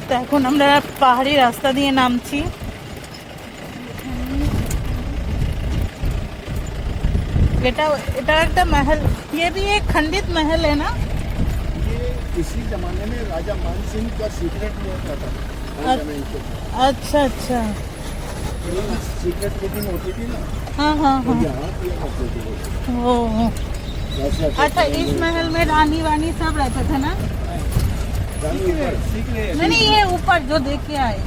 তো এখন আমরা পাহাড়ি রাস্তা দিয়ে নামছি। এটা এটা একটা महल, ये भी एक खंडित महल है ना? ये इसी जमाने में राजा मान सिंह का सीक्रेट होता था। अच्छा अच्छा, सीक्रेट मीटिंग होती थी ना। हाँ हाँ हाँ। यहाँ किया करते थे वो। ओ अच्छा, इस महल में रानी वानी सब रहते थे ना? नहीं नहीं, ये ऊपर जो देख के आए।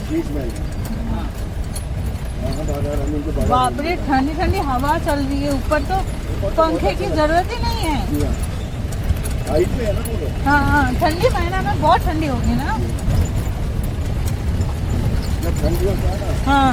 बाप रे, ठंडी ठंडी हवा चल रही है ऊपर, तो पंखे की जरूरत ही नहीं है। हाँ हाँ, ठंडी महीना में बहुत ठंडी होगी ना? हाँ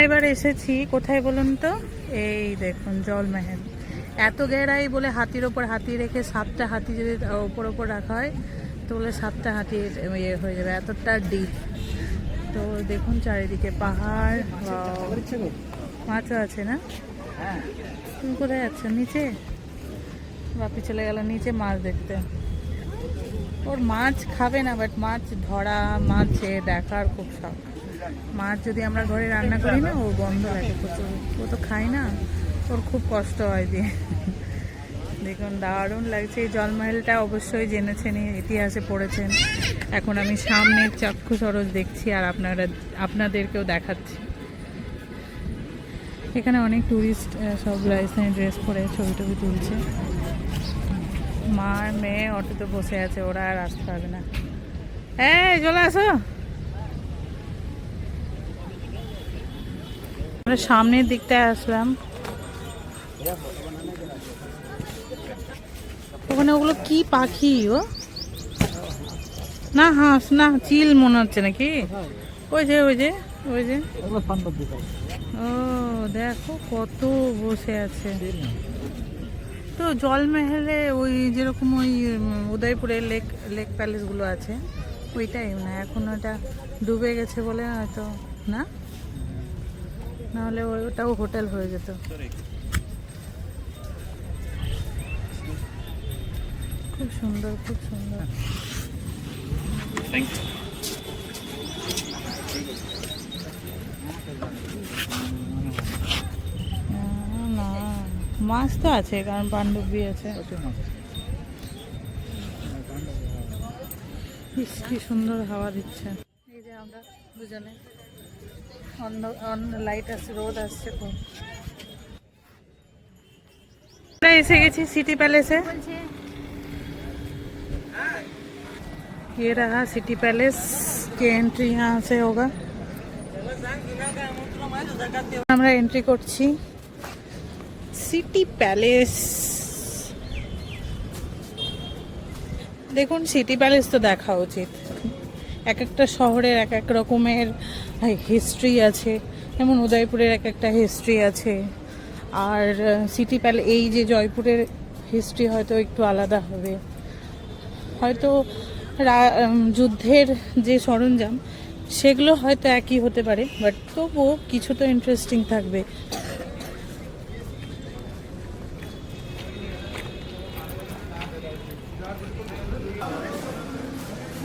এবার এসেছি কোথায় বলুন তো? এই দেখুন জলমহল। এত গেরাই বলে হাতির ওপর হাতি রেখে 7টা হাতি যদি ওপর রাখা হয় তো বলে 7টা হাতি ইয়ে হয়ে যাবে, এতটা ডিপ। তো দেখুন চারিদিকে পাহাড়, মাছও আছে না? তুমি কোথায় যাচ্ছ? নিচে? বাপি চলে গেল নিচে মাছ দেখতে। ওর মাছ খাবে না, বাট মাছ ধরা, মাছ দেখার খুব শখ। মাছ যদি আমরা ঘরে রান্না করি না, ও গন্ধ লাগে প্রচুর, ও তো খায় না, ওর খুব কষ্ট হয় দিয়ে। দেখুন দারুণ লাগছে। এই জলমহলটা অবশ্যই জেনেছেন, ইতিহাসে পড়েছেন। এখন আমি সামনের চাক্ষু সরোজ দেখছি আর আপনাদেরকেও দেখাচ্ছি। এখানে অনেক টুরিস্ট সব রাজস্থানি ড্রেস পরে ছবি টবি তুলছে। মা মেয়ে অটোতে বসে আছে, ওরা আর আসতে পারবে না। এই চলে আসো। আমরা সামনের দিকটায় আসলাম। ওখানে ওগুলো কি পাখি? ও না, হাঁস না, চিল মনে হচ্ছে নাকি? ওই যে ওই যে ওই যে, ও দেখো কত বসে আছে। তো জলমহলে ওই যেরকম ওই উদয়পুরে লেক প্যালেসগুলো আছে, ওইটাই না? এখন ওটা ডুবে গেছে বলে হয়তো না, নাহলে ওটাও হোটেল হয়ে যেত। খুব সুন্দর, খুব সুন্দর। না মাছ তো আছে, কারণ পাণ্ডবী আছে। কি সুন্দর হাওয়া দিচ্ছে। এই যে আমরা দুজনে লাইট আসছে, রোদ আসছে খুব। আমরা এসে গেছি সিটি প্যালেসে। ये रहा सिटी पैलेस के एंट्री, यहाँ से होगा। আমরা এন্ট্রি করছি সিটি প্যালেস। দেখুন সিটি প্যালেস তো দেখা উচিত। এক একটা শহরের এক এক রকমের হিস্ট্রি আছে, যেমন উদয়পুরের এক একটা হিস্ট্রি আছে। আর সিটি প্যালেস, এই যে জয়পুরের হিস্ট্রি হয়তো একটু আলাদা হবে, হয়তো যুদ্ধের যে সরঞ্জাম সেগুলো হয়তো একই হতে পারে, বাট তবুও কিছু তো ইন্টারেস্টিং থাকবে।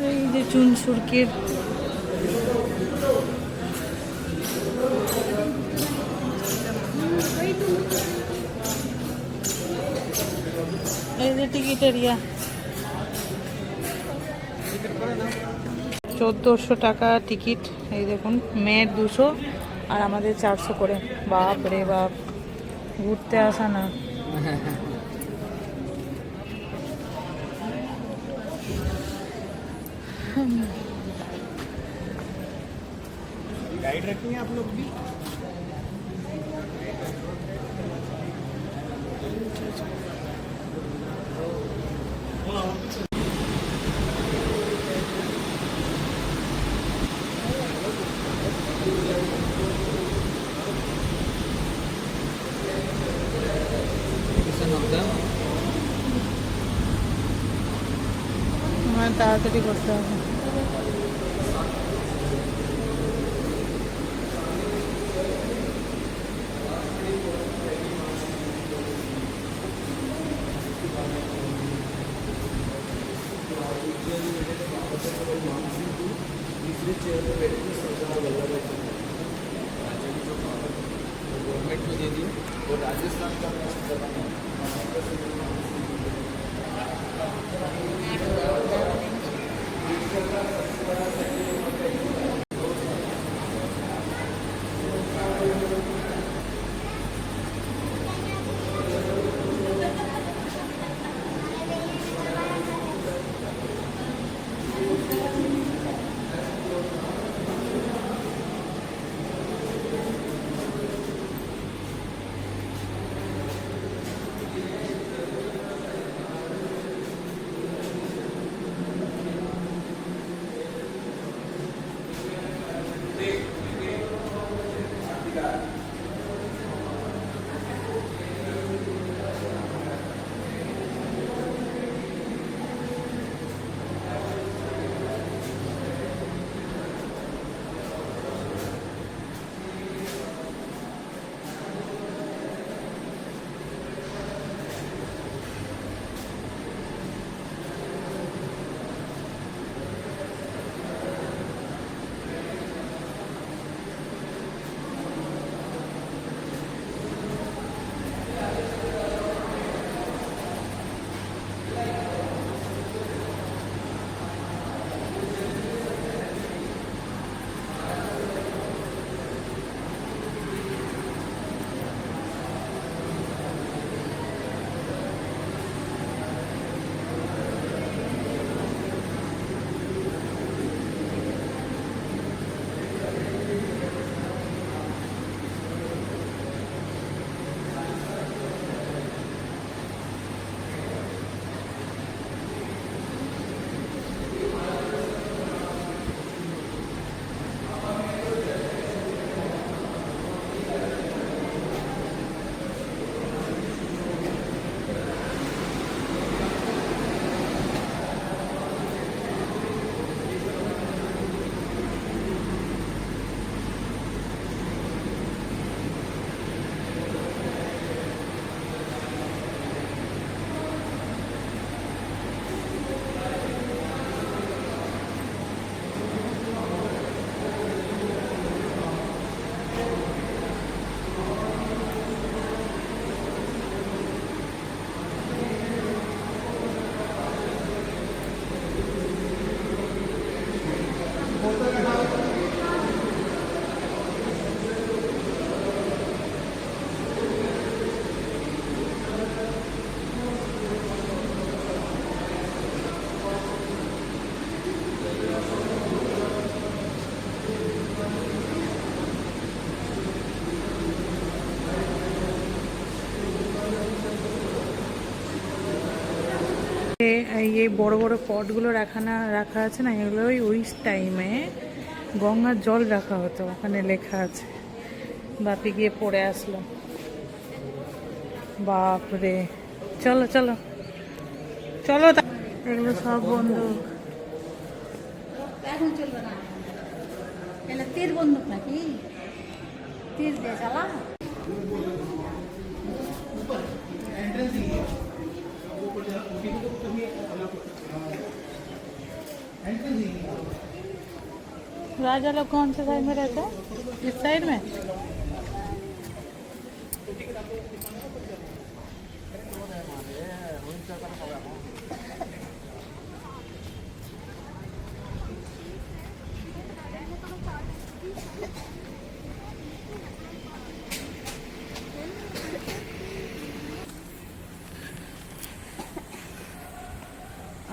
এই যে চুনসুরকির এই যে টিকিটের ইয়া, 1400 টাকা টিকিট। এই দেখুন মেয়ের 200 আর আমাদের 400 করে। বাপ রে বাপ, ঘুরতে আসা না। साइड रखेंगे आप लोग भी। আমার তাড়াতাড়ি করতে হবে। तीसरे चेयर पे बैठे थे सरदार वल्लभ भाई पटेल गवर्नमेंट को दे दिए और राजस्थान का এই বড় বড় পটগুলো রাখা আছে না, এগুলো ওই টাইমে গঙ্গার জল রাখা হতো, ওখানে লেখা আছে। বাপি গিয়ে পড়ে আসলো। বাপরে, চলো চলো চলো। এগুলো সব বন্দুক। এখন চলবে না, এটা তীর বন্দুক নাকি? তীর দিয়ে চালা। राजा लोग कौन से साइड में रहते हैं? इस साइड में।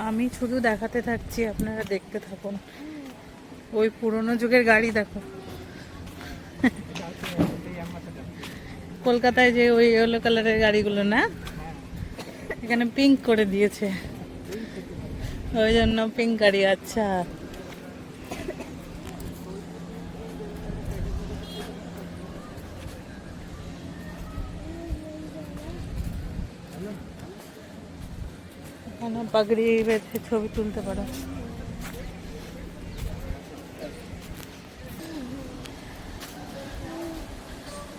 আমি শুধু দেখাতে থাকছি, আপনারা দেখতে থাকুন। ওই পুরনো যুগের গাড়ি দেখো, কলকাতায় যে ওই ইয়েলো কালারের গাড়িগুলো না, এখানে পিঙ্ক করে দিয়েছে, ওই জন্য পিঙ্ক গাড়ি। আচ্ছা, এখানে পাগড়ি বেঁধে ছবি তুলতে পারো।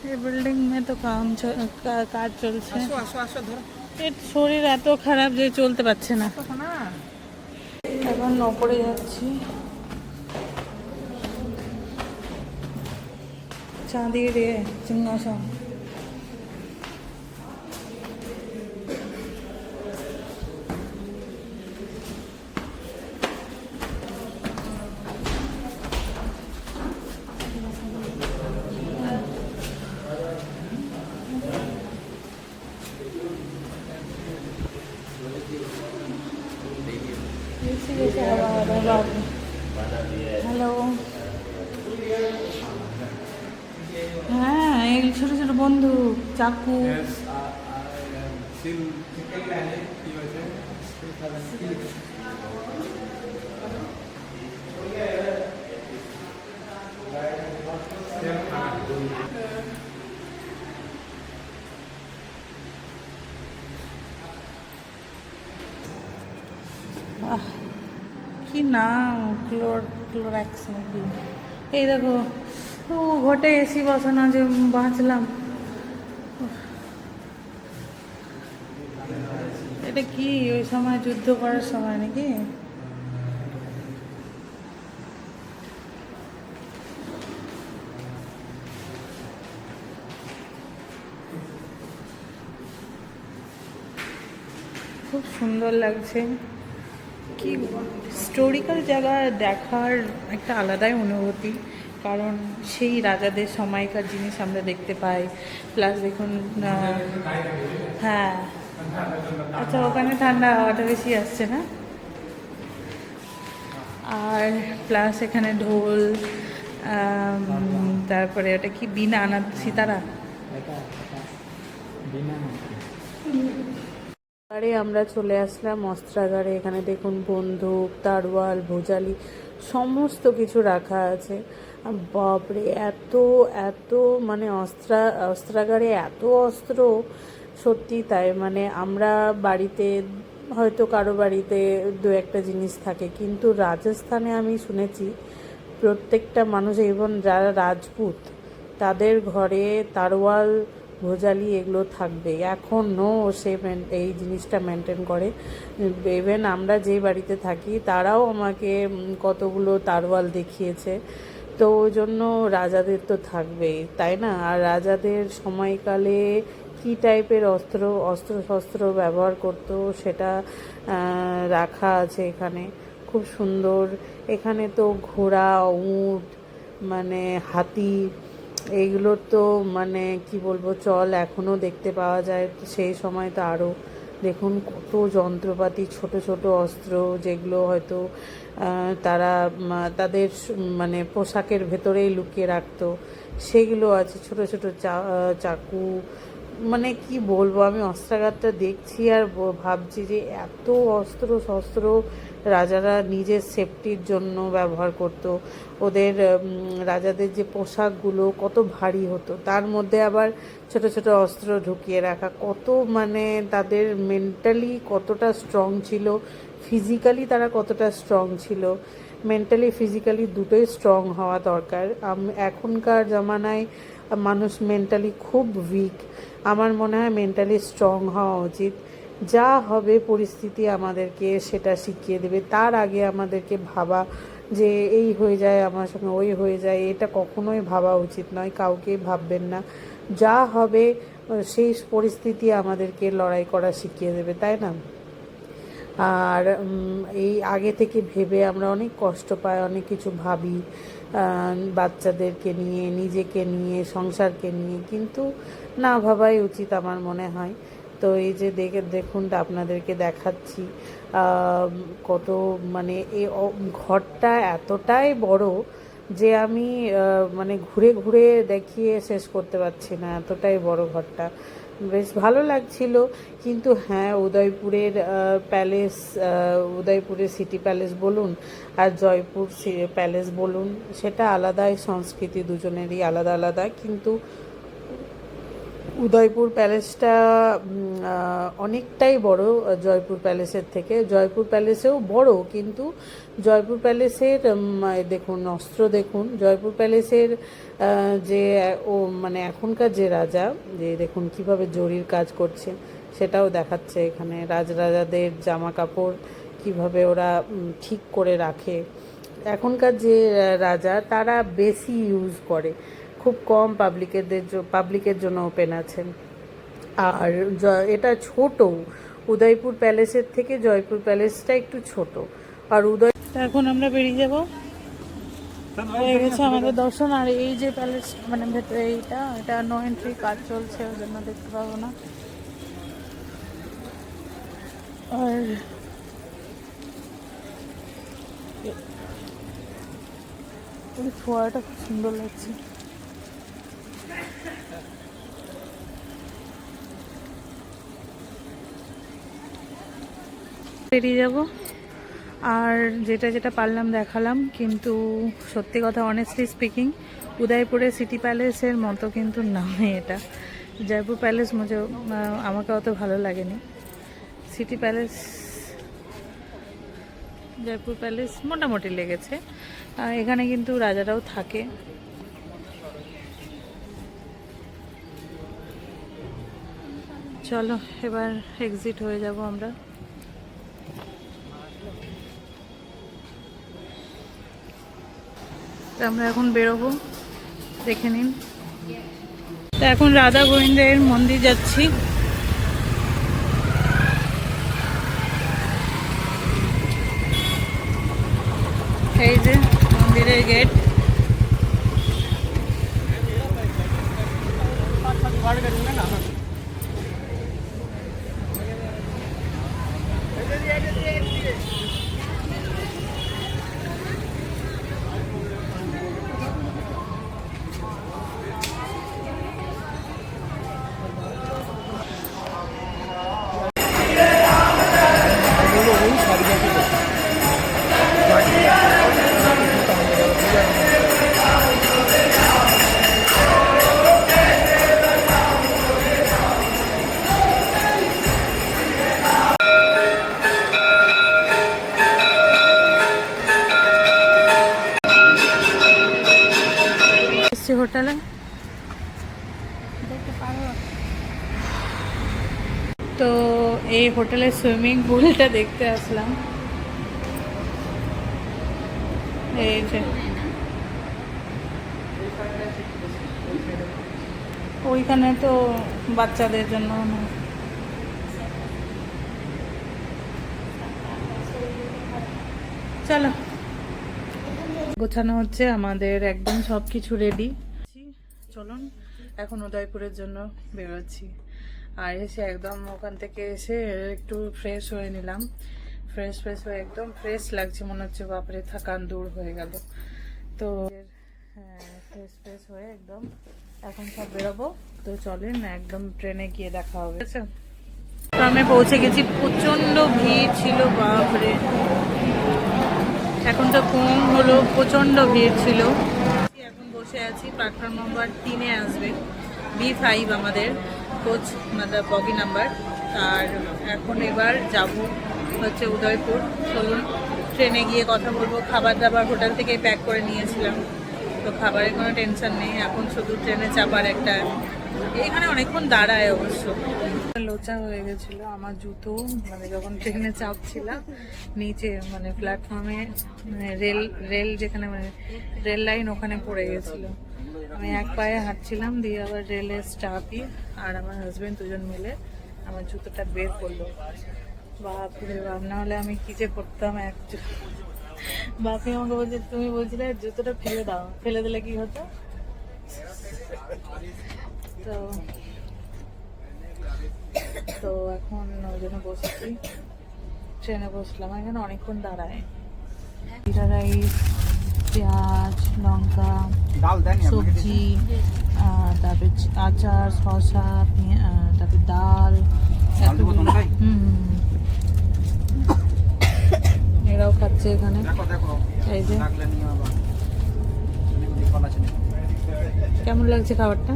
এই বিল্ডিং মে তো কাজ চলছে। এর শরীর এত খারাপ যে চলতে পারছে না। এখন ওপরে যাচ্ছি, চাঁদির সিংহাসন। হ্যালো, হ্যাঁ, এই ছোট ছোট বন্দুক, চাকু। কি নাম, ক্লোরক্স নাকি? এই দেখো, ও ঘটে এসি বসানো যে বাঁচলাম। এটা কি ওই সময় যুদ্ধ করার সময় নাকি? খুব সুন্দর লাগছে। কি হিস্টোরিক্যাল জায়গা দেখার একটা আলাদাই অনুভূতি, কারণ সেই রাজাদের সময়কার জিনিস আমরা দেখতে পাই। প্লাস দেখুন, হ্যাঁ, আচ্ছা, ওখানে ঠান্ডা হাওয়াটা বেশি আসছে না। আর প্লাস এখানে ঢোল, তারপরে ওটা কি বীণা না সিতারা। আরে আমরা চলে আসলাম অস্ত্রাগারে। এখানে দেখুন বন্দুক, তারওয়াল, ভোজালি সমস্ত কিছু রাখা আছে। বাপরে, এত এত মানে অস্ত্রাগারে এত অস্ত্র, সত্যি তাই। মানে আমরা বাড়িতে হয়তো কারো বাড়িতে দু একটা জিনিস থাকে, কিন্তু রাজস্থানে আমি শুনেছি প্রত্যেকটা মানুষ, এবং যারা রাজপুত তাদের ঘরে তারওয়াল, ভোজালি এগুলো থাকবে। এখনও সে এই জিনিসটা মেনটেন করে। ইভেন আমরা যে বাড়িতে থাকি তারাও আমাকে কতগুলো তারওয়াল দেখিয়েছে। তো ওই জন্য রাজাদের তো থাকবেই, তাই না? আর রাজাদের সময়কালে কী টাইপের অস্ত্র ব্যবহার করতো সেটা রাখা আছে এখানে। খুব সুন্দর। এখানে তো ঘোড়া, উট, মানে হাতি, এইগুলোর তো মানে কি বলবো চল এখনও দেখতে পাওয়া যায়। সেই সময় তো আরও দেখুন কত যন্ত্রপাতি, ছোট ছোট অস্ত্র, যেগুলো হয়তো তারা তাদের মানে পোশাকের ভেতরেই লুকিয়ে রাখতো, সেগুলো আছে। ছোট ছোট চাকু, মানে কি বলবো, আমি অস্ত্রাগারটা দেখছি আর ভাবছি যে এত শস্ত্র রাজারা নিজের সেফটির জন্য ব্যবহার করত। ওদের রাজাদের যে পোশাকগুলো কত ভারী হতো, তার মধ্যে আবার ছোট ছোট অস্ত্র ঢুকিয়ে রাখা, কত মানে তাদের মেন্টালি কতটা স্ট্রং ছিল, ফিজিক্যালি তারা কতটা স্ট্রং ছিল। মেন্টালি ফিজিক্যালি দুটোই স্ট্রং হওয়া দরকার। এখনকার জামানায় মানুষ মেন্টালি খুব উইক। আমার মনে হয় মেন্টালি স্ট্রং হওয়া উচিত। যা হবে পরিস্থিতি আমাদেরকে সেটা শিখিয়ে দেবে। তার আগে আমাদেরকে ভাবা যে এই হয়ে যায় আমার সঙ্গে, ওই হয়ে যায়, এটা কখনোই ভাবা উচিত নয়। কাউকেই ভাববেন না। যা হবে সেই পরিস্থিতি আমাদেরকে লড়াই করা শিখিয়ে দেবে, তাই না? আর এই আগে থেকে ভেবে আমরা অনেক কষ্ট পাই, অনেক কিছু ভাবি বাচ্চাদেরকে নিয়ে, নিজেকে নিয়ে, সংসারকে নিয়ে, কিন্তু না ভাবাই উচিত আমার মনে হয়। তো এই যে দেখুন আপনাদেরকে দেখাচ্ছি কত মানে এই ঘরটা এতটাই বড়, যে আমি মানে ঘুরে ঘুরে দেখিয়ে শেষ করতে পারছি না, এতটাই বড় ঘরটা। বেশ ভালো লাগছিল, কিন্তু হ্যাঁ উদয়পুরের প্যালেস, উদয়পুরের সিটি প্যালেস বলুন আর জয়পুর প্যালেস বলুন, সেটা আলাদাই সংস্কৃতি, দুজনেরই আলাদা আলাদা। কিন্তু উদয়পুর প্যালেসটা অনেকটাই বড় জয়পুর প্যালেসের থেকে। জয়পুর প্যালেসেও বড়, কিন্তু জয়পুর প্যালেসের দেখুন অস্ত্র, দেখুন জয়পুর প্যালেসের যে ও মানে এখনকার যে রাজা, যে দেখুন কিভাবে জরির কাজ করছে সেটাও দেখাচ্ছে এখানে। রাজরাজাদের জামা কাপড় কিভাবে ওরা ঠিক করে রাখে। এখনকার যে রাজা তারা বেশি ইউজ করে, খুব কম পাবলিকের জন্য ওপেন আছেন। আর এটা ছোট, উদয়পুর প্যালেসের থেকে জয়পুর প্যালেসটা একটু ছোট। আর এখন আমরা বেরিয়ে যাব, হয়ে গেছে আমাদের দর্শন। আর এই যে প্যালেস মানে ভেতরে এটা নো এন্ট্রি, কাজ চলছে, ওই জন্য দেখতে পাবো না। আর এই ফোয়ারাটা খুব সুন্দর লাগছে। বেরিয়ে যাব, আর যেটা পারলাম দেখালাম। কিন্তু সত্যি কথা, অনেস্টলি স্পিকিং, উদয়পুরের সিটি প্যালেসের মতো কিন্তু নয় এটা। জয়পুর প্যালেস আমাকে অত ভালো লাগেনি। সিটি প্যালেস, জয়পুর প্যালেস মোটামুটি লেগেছে। এখানে কিন্তু রাজারাও থাকে। চলো এবার এক্সিট হয়ে যাব আমরা। আমরা এখন বেরোবো, দেখে নিন। তো এখন রাধা গোবিন্দের মন্দির যাচ্ছি। এই যে মন্দিরের গেট। হোটেলে তো এই হোটেলের সুইমিং পুলটা দেখতে আসলাম। এই যে ওইখানে তো বাচ্চাদের জন্য চলো গোছানো হচ্ছে আমাদের, একদম সব কিছু রেডি। চলুন এখন উদয়পুরের জন্য বেরোচ্ছি। আর এসে একদম ওখান থেকে এসে একটু ফ্রেশ হয়ে নিলাম। ফ্রেশ হয়ে একদম ফ্রেশ লাগছে, মনে হচ্ছে বাপরে থাকান দূর হয়ে গেল। তো হ্যাঁ, ফ্রেশ হয়ে একদম এখন সব বেরোবো। তো চলেন একদম ট্রেনে গিয়ে দেখা হবে। তো আমি পৌঁছে গেছি, প্রচণ্ড ভিড় ছিল বাপরে। এখন তো কম হলো, প্রচণ্ড ভিড় ছিল। এখন বসে আছি, প্ল্যাটফর্ম নাম্বার 3-এ আসবে B5 আমাদের কোচ, मतलब বগি নাম্বার। আর এখন এবার যাব হচ্ছে উদয়পুর। চলুন ট্রেনে গিয়ে কথা বলবো। খাবার দাবার হোটেল থেকে প্যাক করে নিয়েছিলাম, তো খাবারের কোনো টেনশন নেই। এখন শুধু ট্রেনে চাপার একটা, এইখানে অনেকক্ষণ দাঁড়ায় অবশ্য। লোচা হয়ে গেছিল আমার জুতো, মানে যখন ট্রেনে চাপছিলাম নিচে, মানে প্ল্যাটফর্মে, মানে রেল যেখানে, মানে রেল লাইন ওখানে পড়ে গেছিলো। আমি এক পায়ে হাঁটছিলাম, দিয়ে আবার রেলের স্টাফই আর আমার হাজবেন্ড দুজন মিলে আমার জুতোটা বের করলো। বাপরে বাপ, না হলে আমি কি যে করতাম। বাপি আমাকে বলছে, তুমি বলছিলে জুতোটা ফেলে দাও, ফেলে দিলে কি হতো। তো এখন ওই জন্য বসছি, ট্রেনে বসলাম। এখানে অনেকক্ষণ দাঁড়ায়। পেঁয়াজ, লঙ্কা, ডাল দেননি আপনাকে সবজি, তারপরে আচার, শসা, তারপরে ডাল, ডাল দেবো এতগুলো। তোমাকে? এরাও খাচ্ছে এখানে। দেখো দেখো এই যে লাগলে নিয়ে আবার এদিকে ফল আছে কেমন লাগছে খাবারটা?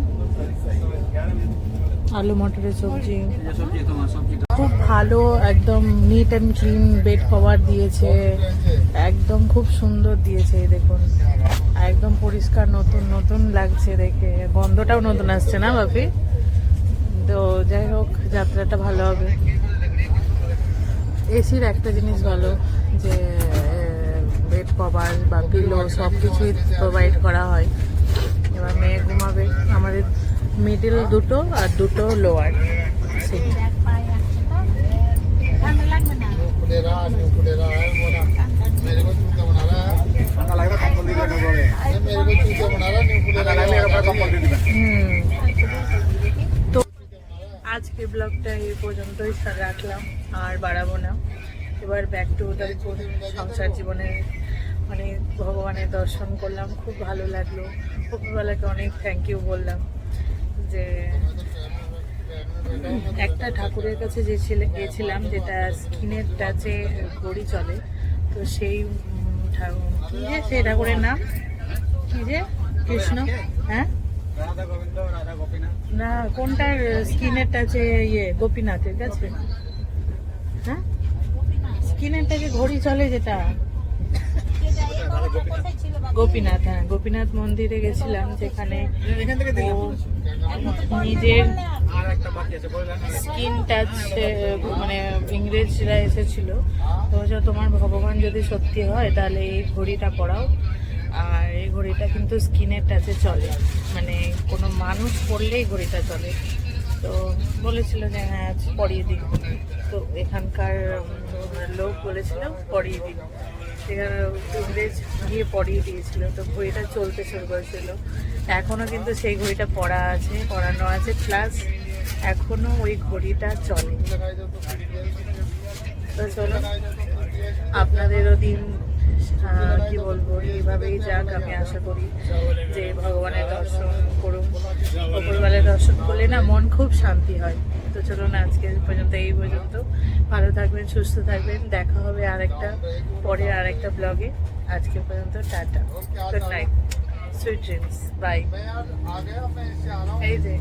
আলু মটরের সবজি, এই যে সবজি তোমার সবজিটা খুব ভালো, একদম neat and clean bed cover দিয়েছে, একদম খুব সুন্দর দিয়েছে। এই দেখুন একদম পরিষ্কার, নতুন নতুন লাগছে দেখে, গন্ধটাও নতুন আসছে না বাপি? তো যাই হোক, যাত্রাটা ভালো হবে। এসির একটা জিনিস ভালো যে বেড কভার বা পিলো সব কিছুই প্রোভাইড করা হয়। এবার মেয়ে ঘুমাবে, আমাদের মিডিল দুটো আর দুটো লোয়ার সিট। এক পায়ে আছে তো ঠান্ডা লাগবে না ঠান্ডা লাগবে কম্বল দিয়ে রাখা যাবে ঠান্ডা লাগলে এর উপরে কম্বল দিয়ে দিবেন তো আজকে ব্লগটা এই পর্যন্তই রাখলাম, আর বাড়াবো না। এবার ব্যাক টু উদয়পুর, সংসার জীবনের মানে ভগবানের দর্শন করলাম, খুব ভালো লাগলো। উপরওয়ালাকে অনেক থ্যাংক ইউ বললাম যে একটা ঠাকুরের কাছে গেছিলাম যেটা স্কিনের টাচে ঘড়ি চলে, তো সেই কি যে সেই ঠাকুরের নাম কি যে কৃষ্ণ, হ্যাঁ রাধা গোবিন্দ রাধা গোপীনাথ না কোনটার স্কিনের টাচে গোপীনাথের কাছে, হ্যাঁ স্কিনের টাচে ঘড়ি চলে যেটা গোপীনাথ, হ্যাঁ গোপীনাথ মন্দিরে গেছিলাম, যেখানে এখান থেকে দিলে ও নিজের আর একটা বাকি আছে বললেন স্কিন টাচ মানে ইংরেজরা এসেছিল, তো বলছে তোমার ভগবান যদি সত্যি হয় তাহলে এই ঘড়িটা পরাও, আর এই ঘড়িটা কিন্তু স্কিনের টাচে চলে, মানে কোনো মানুষ পরলেই ঘড়িটা চলে। তো বলেছিল যে হ্যাঁ পরিয়ে দিন, তো এখানকার লোক বলেছিল পরিয়ে দিন, সেখানে ইংরেজ গিয়ে পরিয়ে দিয়েছিল, তো ঘড়িটা চলতে শুরু করেছিল। এখনও কিন্তু সেই ঘড়িটা পরানো আছে, প্লাস এখনও ওই ঘড়িটা চলে। তো চলো, আপনাদেরও দিন কি বলবো এইভাবেই যাক, আমি আশা করি যে ভগবানের দর্শন করুন। উপরওয়ালার দর্শন করলে না মন খুব শান্তি হয়। তো চলুন আজকে এই পর্যন্ত, ভালো থাকবেন, সুস্থ থাকবেন, দেখা হবে পরের আরেকটা ব্লগে। আজকে পর্যন্ত tata, good night, sweet dreams, bye. এই যে